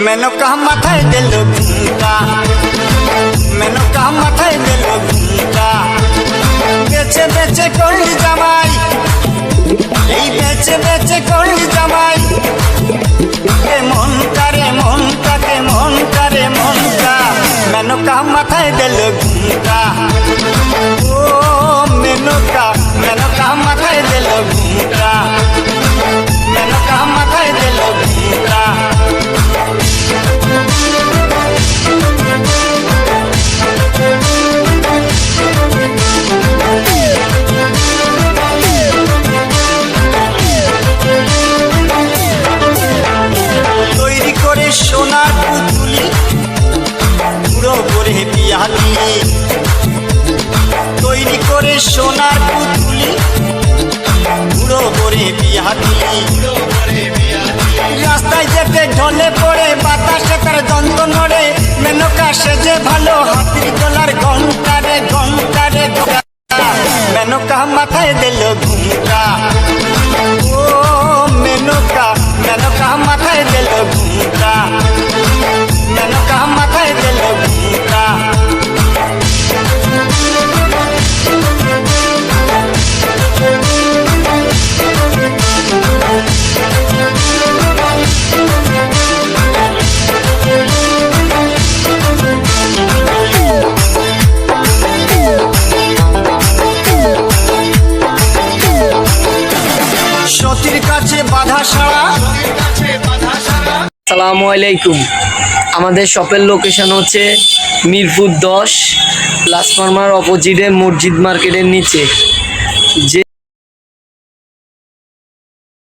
মেনকা মাথায় দিল ঘুমটা, মেনকা মাথায় দিল ঘুমটা। বেচে বেচে করলি জামাই, এই বেচে বেচে করলি জামাই। মন কারে মনটা, কে মন কারে মনটা। মেনকা মাথায় দিল ঘুমটা, ও মেনকা, মেনকা মাথায় দিল ঘুমটা, মেনকা মাথায় দিল ঘুমটা। তৈরি করে সোনার পুতুলি, পুরো করে বিয়ালি। তৈরি করে সোনার পুতুলি, পুরো করে বিয়ালি। রাস্তায় যেতে ঢলে পড়ে বাতাসে তার দন্ত নড়ে। মেনকা সেজে ভালো হাতির গলার ঘন্টা রে ঘন্টা রে ঘন্টা। মেনকা মাথায় দিল ঘুমটা, ও মেনকা, মেনকা মাথায় দিল ঘুমটা, মেনকা মাথায় দিল ঘুমটা। সতীর কাছে বাধা সারা। আসসালামু আলাইকুম। আমাদের শপের লোকেশন হচ্ছে মিরপুর 10 প্লাসফর্মার অপোজিটে মসজিদ মার্কেটের নিচে। যে